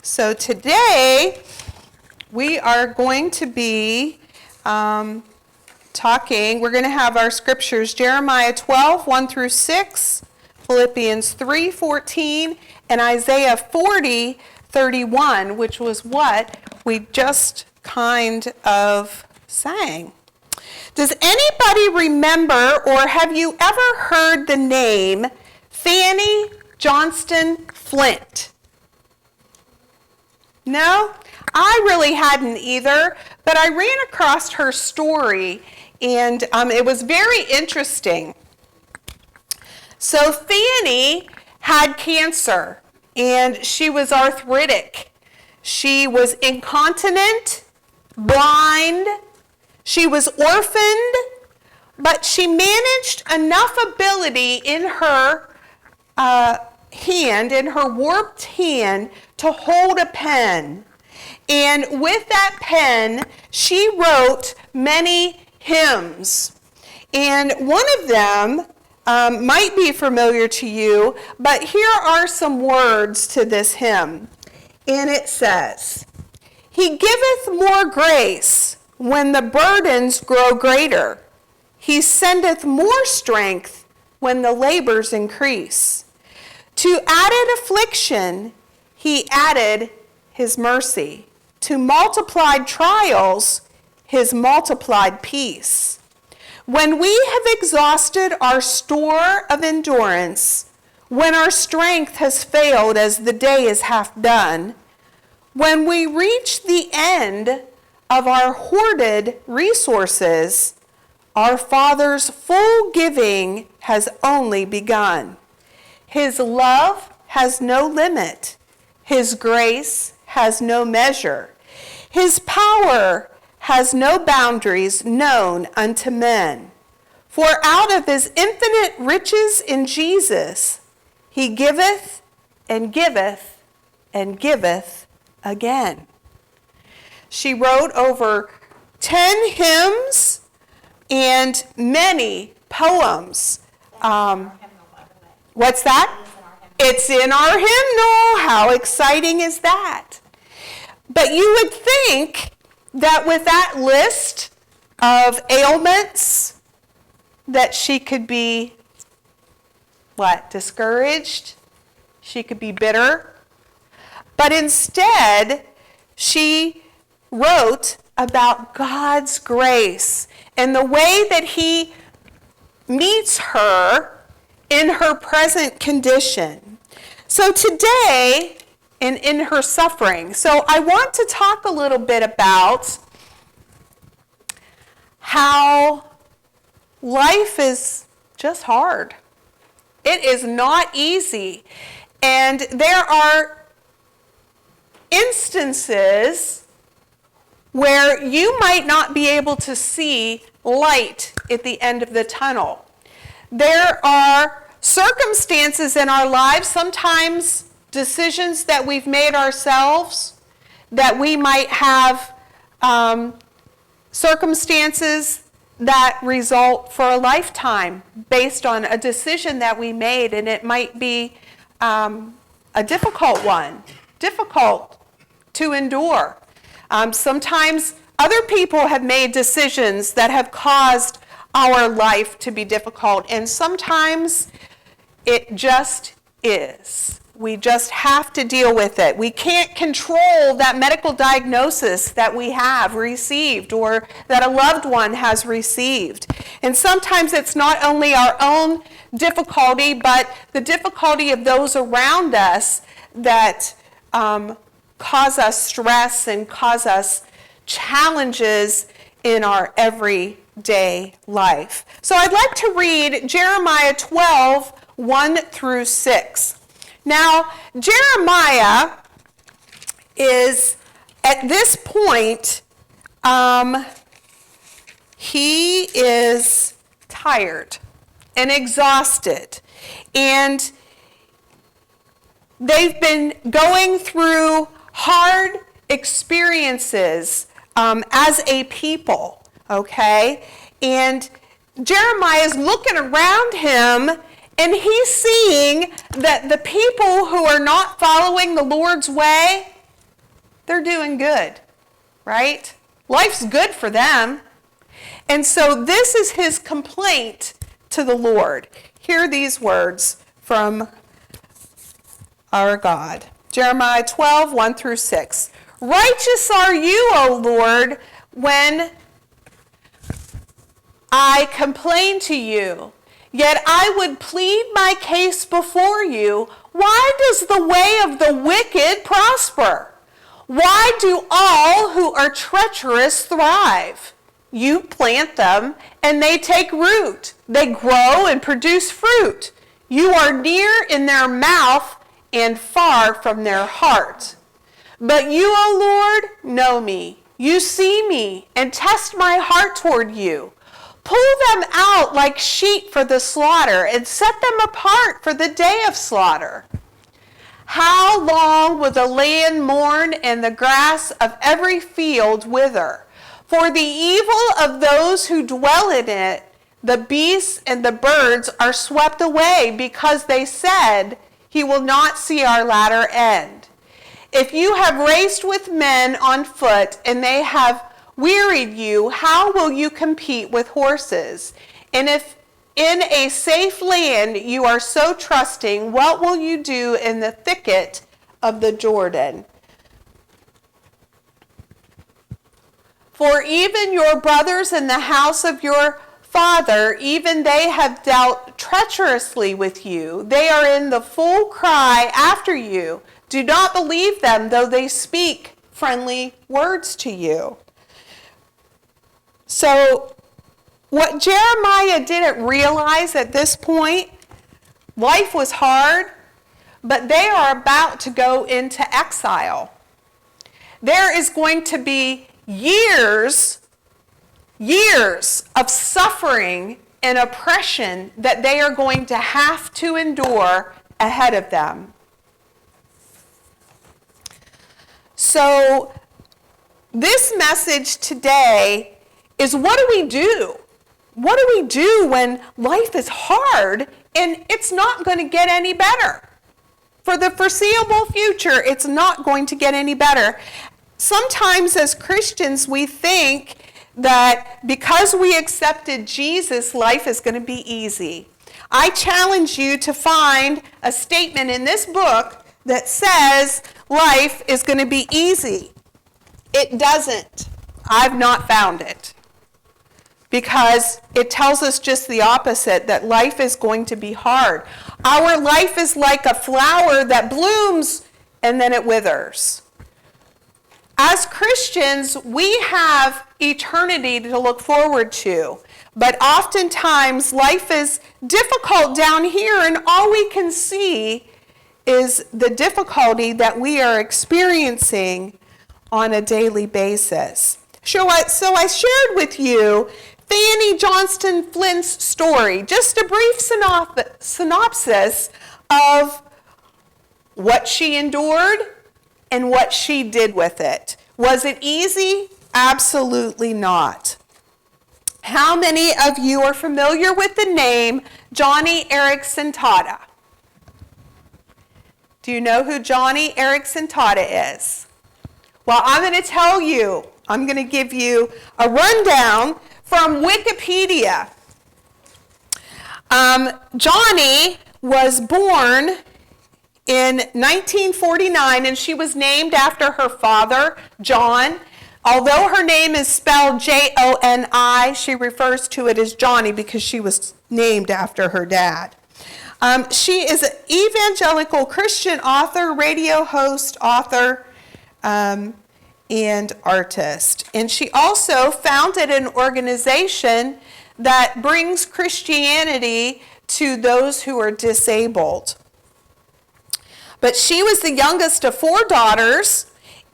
So today we are going to be talking, we're going to have our scriptures, Jeremiah 12, 1 through 6, Philippians 3, 14, and Isaiah 40, 31, which was what we just kind of sang. Does anybody remember, or have you ever heard the name Fanny Johnston Flint? No? I really hadn't either, but I ran across her story, and it was very interesting. So Fanny had cancer, and she was arthritic. She was incontinent, blind. She was orphaned, but she managed enough ability in her hand, in her warped hand, to hold a pen. And with that pen, she wrote many hymns. And one of them might be familiar to you, but here are some words to this hymn. And it says, "He giveth more grace when the burdens grow greater. He sendeth more strength when the labors increase. To added affliction, he added his mercy. To multiplied trials, his multiplied peace. When we have exhausted our store of endurance, when our strength has failed as the day is half done, when we reach the end of our hoarded resources, our Father's full giving has only begun. His love has no limit. His grace has no measure. His power has no boundaries known unto men. For out of his infinite riches in Jesus, he giveth and giveth and giveth again." She wrote over 10 hymns and many poems. What's that? It's in our hymnal. How exciting is that? But you would think that with that list of ailments, that she could be, discouraged? She could be bitter. But instead, she wrote about God's grace and the way that he meets her in her present condition. So today, and in her suffering, so I want to talk a little bit about how life is just hard. It is not easy. And there are instances where you might not be able to see light at the end of the tunnel. There are circumstances in our lives, sometimes decisions that we've made ourselves, that we might have circumstances that result for a lifetime based on a decision that we made, and it might be a difficult one, difficult to endure. Sometimes other people have made decisions that have caused our life to be difficult, and sometimes it just is. We just have to deal with it. We can't control that medical diagnosis that we have received or that a loved one has received. And sometimes it's not only our own difficulty, but the difficulty of those around us that cause us stress and cause us challenges in our everyday life. So I'd like to read Jeremiah 12, 1 through 6. Now, Jeremiah is, at this point, he is tired and exhausted. And they've been going through hard experiences as a people, okay? And Jeremiah is looking around him, and he's seeing that the people who are not following the Lord's way, they're doing good, right? Life's good for them. And so this is his complaint to the Lord. Hear these words from our God. Jeremiah 12, 1 through 6. Righteous are you, O Lord, when I complain to you. Yet I would plead my case before you. Why does the way of the wicked prosper? Why do all who are treacherous thrive? You plant them, and they take root. They grow and produce fruit. You are near in their mouth and far from their heart. But you, O Lord, know me. You see me and test my heart toward you. Pull them out like sheep for the slaughter and set them apart for the day of slaughter. How long will the land mourn and the grass of every field wither? For the evil of those who dwell in it, the beasts and the birds are swept away because they said, he will not see our latter end. If you have raced with men on foot and they have wearied you, how will you compete with horses? And if in a safe land you are so trusting, what will you do in the thicket of the Jordan? For even your brothers in the house of your father, even they have dealt treacherously with you. They are in the full cry after you. Do not believe them, though they speak friendly words to you. So what Jeremiah didn't realize at this point, life was hard, but they are about to go into exile. There is going to be years of suffering and oppression that they are going to have to endure ahead of them. So this message today is, what do we do? What do we do when life is hard and it's not going to get any better? For the foreseeable future, it's not going to get any better. Sometimes as Christians, we think that because we accepted Jesus, life is going to be easy. I challenge you to find a statement in this book that says life is going to be easy. It doesn't. I've not found it. Because it tells us just the opposite, that life is going to be hard. Our life is like a flower that blooms and then it withers. As Christians, we have eternity to look forward to. But oftentimes, life is difficult down here, and all we can see is the difficulty that we are experiencing on a daily basis. So I shared with you Fanny Johnston Flynn's story, just a brief synopsis of what she endured and what she did with it. Was it easy? Absolutely not. How many of you are familiar with the name Joni Eareckson Tada? Do you know who Joni Eareckson Tada is? Well, I'm going to tell you. I'm going to give you a rundown from Wikipedia. Joni was born in 1949, and she was named after her father, John. Although her name is spelled Joni, she refers to it as Joni because she was named after her dad. She is an evangelical Christian author, radio host, author, and artist. And she also founded an organization that brings Christianity to those who are disabled. But she was the youngest of 4 daughters,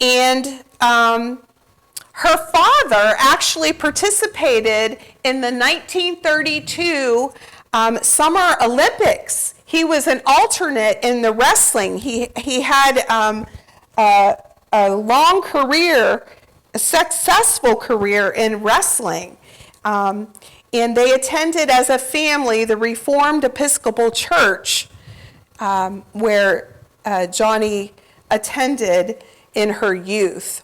and her father actually participated in the 1932 Summer Olympics. He was an alternate in the wrestling. He had a long career, a successful career in wrestling. And they attended as a family the Reformed Episcopal Church, where Joni attended, in her youth.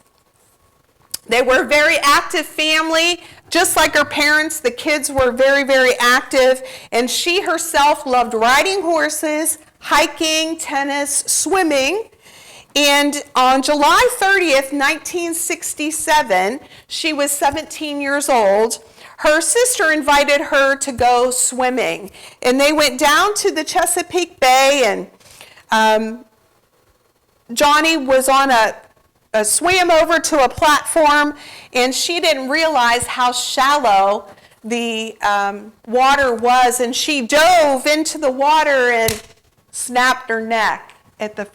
They were a very active family. Just like her parents, the kids were very, very active. And she herself loved riding horses, hiking, tennis, swimming. And on July 30th, 1967, she was 17 years old. Her sister invited her to go swimming. And they went down to the Chesapeake Bay, and Joni was on a swam over to a platform, and she didn't realize how shallow the water was, and she dove into the water and snapped her neck at the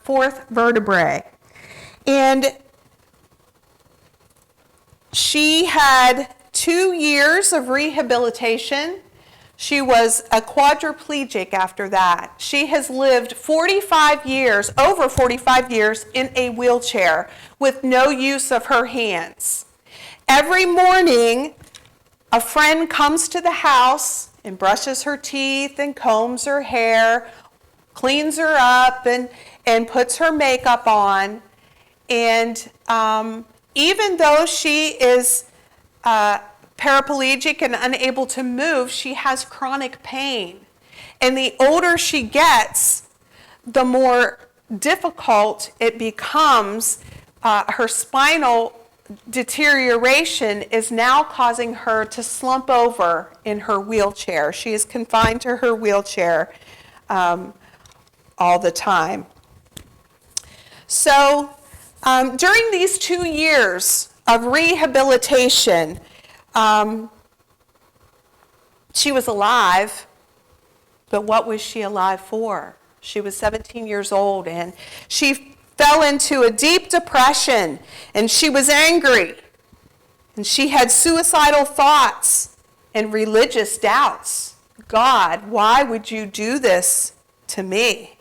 fourth vertebrae. And she had 2 years of rehabilitation. She was a quadriplegic after that. She has lived 45 years, over 45 years, in a wheelchair with no use of her hands. Every morning, a friend comes to the house and brushes her teeth and combs her hair, cleans her up and puts her makeup on. And even though she is paraplegic and unable to move, she has chronic pain. And the older she gets, the more difficult it becomes. Her spinal deterioration is now causing her to slump over in her wheelchair. She is confined to her wheelchair all the time. So during these 2 years of rehabilitation, she was alive, but what was she alive for? She was 17 years old, and she fell into a deep depression, and she was angry, and she had suicidal thoughts and religious doubts. God, why would you do this to me?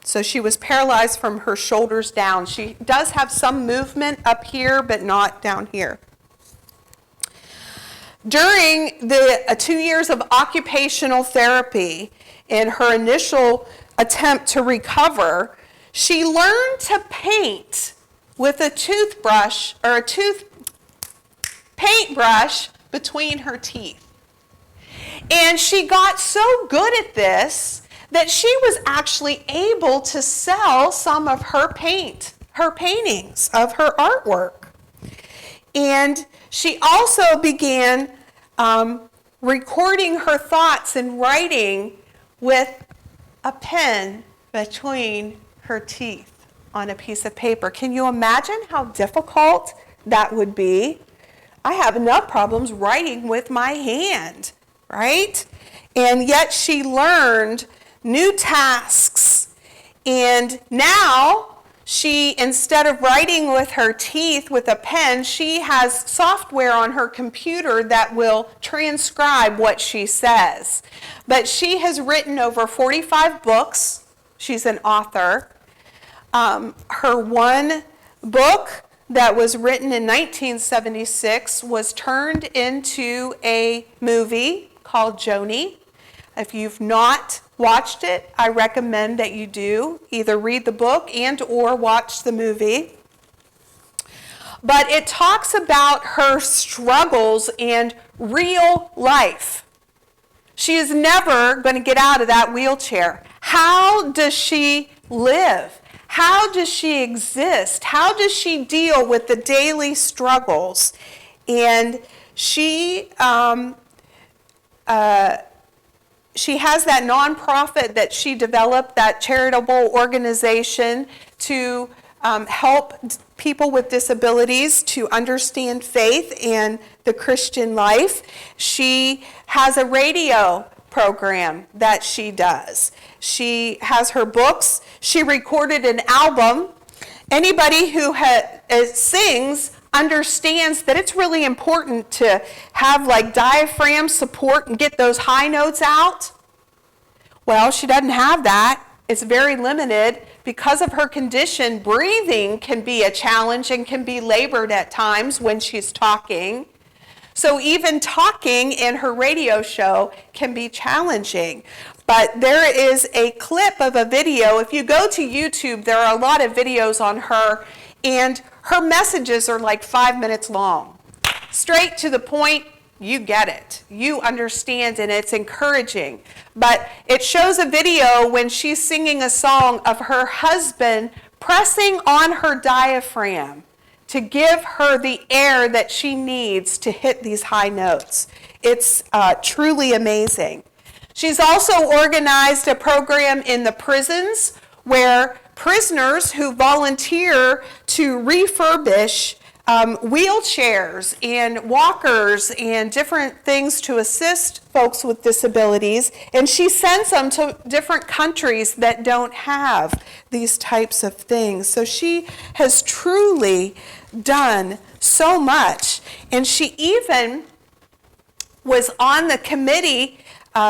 So she was paralyzed from her shoulders down. She does have some movement up here, but not down here. During the 2 years of occupational therapy and her initial attempt to recover, she learned to paint with a toothbrush or a paintbrush between her teeth. And she got so good at this that she was actually able to sell some of her paintings of her artwork. And she also began recording her thoughts and writing with a pen between her teeth on a piece of paper. Can you imagine how difficult that would be? I have enough problems writing with my hand, right? And yet she learned new tasks. And now she, instead of writing with her teeth with a pen, she has software on her computer that will transcribe what she says. But she has written over 45 books. She's an author. Her one book that was written in 1976 was turned into a movie called Joni. If you've not watched it, I recommend that you do. Either read the book and or watch the movie. But it talks about her struggles and real life. She is never going to get out of that wheelchair. How does she live? How does she exist? How does she deal with the daily struggles? And she has that nonprofit that she developed, that charitable organization to help people with disabilities to understand faith and the Christian life. She has a radio program that she does. She has her books. She recorded an album. Anybody who sings understands that it's really important to have like diaphragm support and get those high notes out. Well, she doesn't have that. It's very limited. Because of her condition, breathing can be a challenge and can be labored at times when she's talking. So even talking in her radio show can be challenging. But there is a clip of a video. If you go to YouTube, there are a lot of videos on her, and her messages are like 5 minutes long. Straight to the point, you get it. You understand, and it's encouraging. But it shows a video when she's singing a song of her husband pressing on her diaphragm to give her the air that she needs to hit these high notes. It's truly amazing. She's also organized a program in the prisons where prisoners who volunteer to refurbish wheelchairs and walkers and different things to assist folks with disabilities, and she sends them to different countries that don't have these types of things. So she has truly done so much, and she even was on the committee.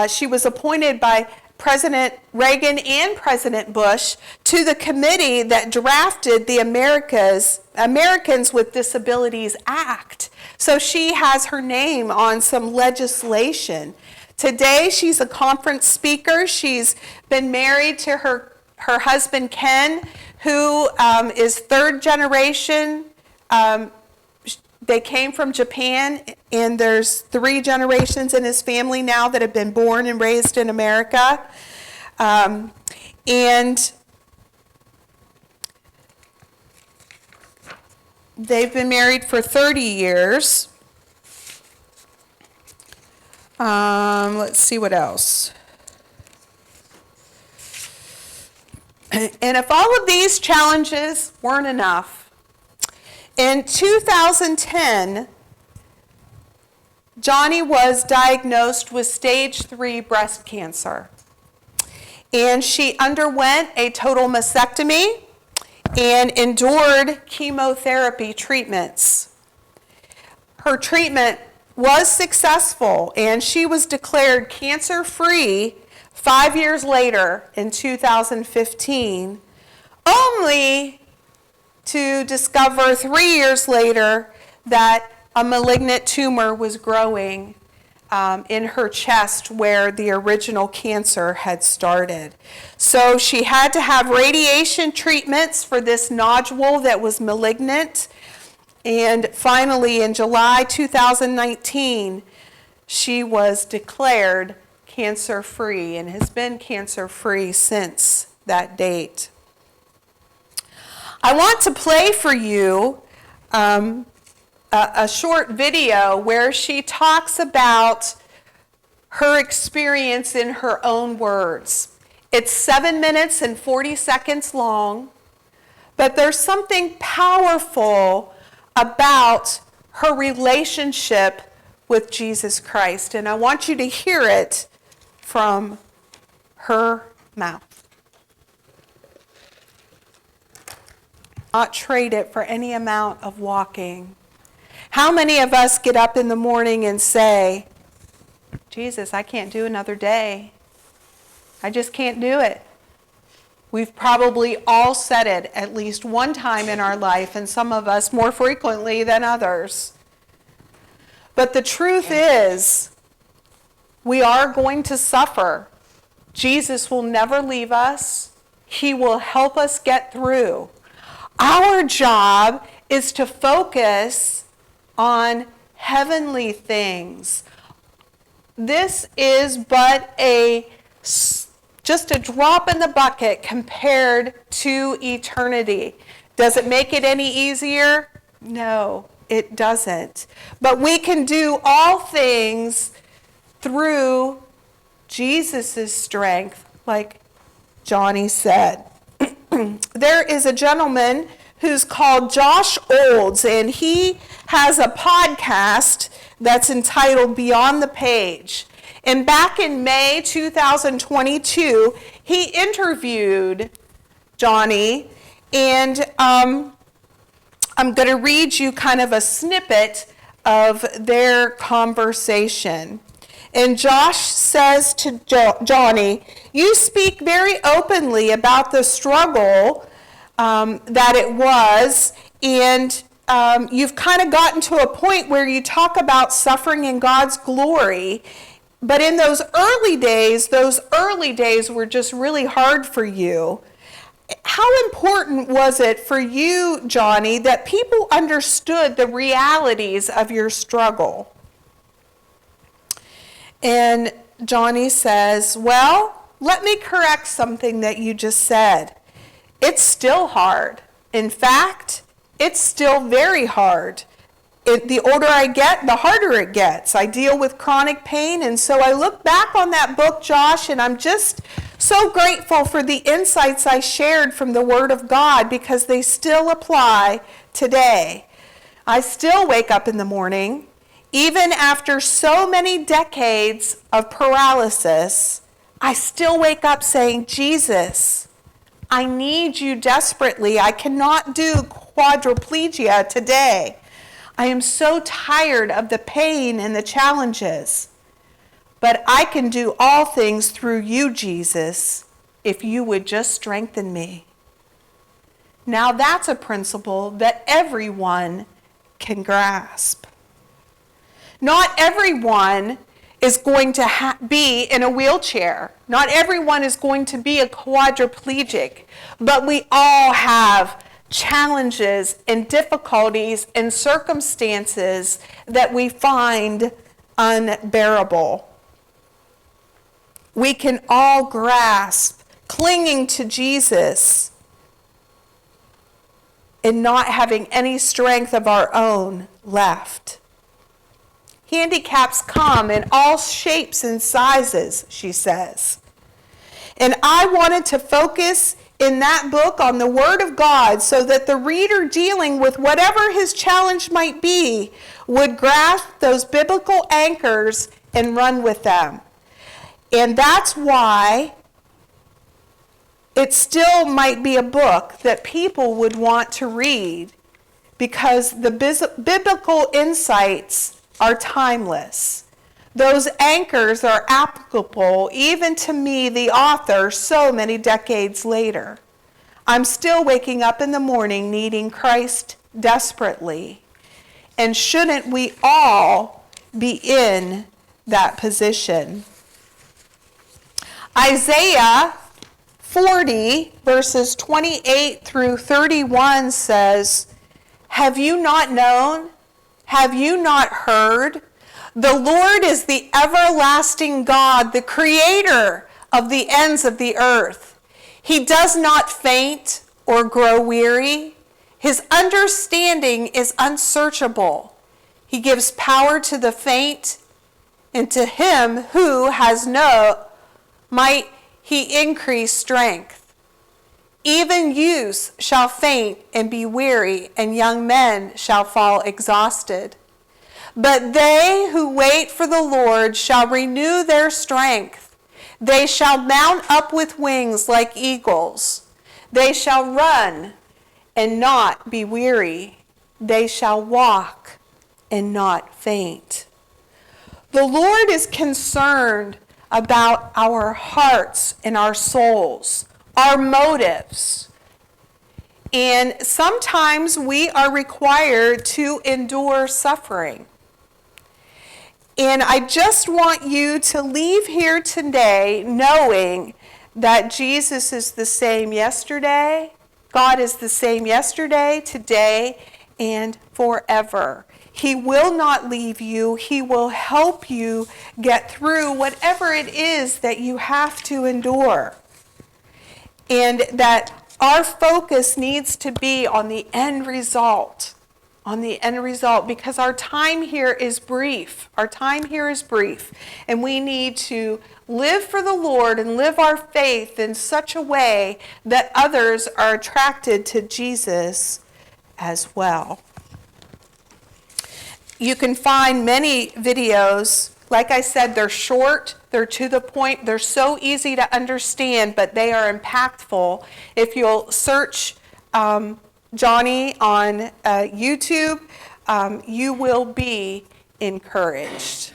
She was appointed by President Reagan and President Bush to the committee that drafted the Americans with Disabilities Act. So she has her name on some legislation. Today, she's a conference speaker. She's been married to her husband, Ken, who is third generation. They came from Japan, and there's 3 generations in his family now that have been born and raised in America. And they've been married for 30 years. Let's see what else. And if all of these challenges weren't enough, in 2010, Joni was diagnosed with stage 3 breast cancer. And she underwent a total mastectomy and endured chemotherapy treatments. Her treatment was successful, and she was declared cancer-free 5 years later in 2015, only to discover 3 years later that a malignant tumor was growing in her chest where the original cancer had started. So she had to have radiation treatments for this nodule that was malignant. And finally, in July 2019, she was declared cancer-free and has been cancer-free since that date. I want to play for you a short video where she talks about her experience in her own words. It's 7 minutes and 40 seconds long, but there's something powerful about her relationship with Jesus Christ, and I want you to hear it from her mouth. Not trade it for any amount of walking. How many of us get up in the morning and say, Jesus, I can't do another day. I just can't do it. We've probably all said it at least one time in our life, and some of us more frequently than others. But the truth is, we are going to suffer. Jesus will never leave us. He will help us get through. Our job is to focus on heavenly things. This is but just a drop in the bucket compared to eternity. Does it make it any easier? No, it doesn't. But we can do all things through Jesus' strength, like Joni said. There is a gentleman who's called Josh Olds, and he has a podcast that's entitled Beyond the Page. And back in May 2022, he interviewed Joni, and I'm going to read you kind of a snippet of their conversation. And Josh says to Joni, you speak very openly about the struggle that it was, and you've kind of gotten to a point where you talk about suffering in God's glory, But in those early days were just really hard for you. How important was it for you, Joni, that people understood the realities of your struggle? And Joni says, well, let me correct something that you just said. It's still hard. In fact, it's still very hard. The older I get, the harder it gets. I deal with chronic pain, and so I look back on that book, Josh, and I'm just so grateful for the insights I shared from the Word of God because they still apply today. I still wake up in the morning, even after so many decades of paralysis, I still wake up saying, Jesus, I need you desperately. I cannot do quadriplegia today. I am so tired of the pain and the challenges. But I can do all things through you, Jesus, if you would just strengthen me. Now that's a principle that everyone can grasp. Not everyone is going to be in a wheelchair. Not everyone is going to be a quadriplegic. But we all have challenges and difficulties and circumstances that we find unbearable. We can all grasp clinging to Jesus and not having any strength of our own left. Handicaps come in all shapes and sizes, she says. And I wanted to focus in that book on the Word of God so that the reader dealing with whatever his challenge might be would grasp those biblical anchors and run with them. And that's why it still might be a book that people would want to read, because the biblical insights are timeless. Those anchors are applicable even to me, the author, so many decades later. I'm still waking up in the morning needing Christ desperately. And shouldn't we all be in that position? Isaiah 40, verses 28 through 31 says, have you not known? Have you not heard? The Lord is the everlasting God, the creator of the ends of the earth. He does not faint or grow weary. His understanding is unsearchable. He gives power to the faint, and to him who has no might he increase strength. Even youths shall faint and be weary, and young men shall fall exhausted. But they who wait for the Lord shall renew their strength. They shall mount up with wings like eagles. They shall run and not be weary. They shall walk and not faint. The Lord is concerned about our hearts and our souls, our motives. And sometimes we are required to endure suffering. And I just want you to leave here today knowing that Jesus is the same yesterday, God is the same yesterday, today, and forever. He will not leave you. He will help you get through whatever it is that you have to endure. And that our focus needs to be on the end result. Because our time here is brief. And we need to live for the Lord and live our faith in such a way that others are attracted to Jesus as well. You can find many videos. Like I said, they're short, they're to the point, they're so easy to understand, but they are impactful. If you'll search Joni on YouTube, you will be encouraged.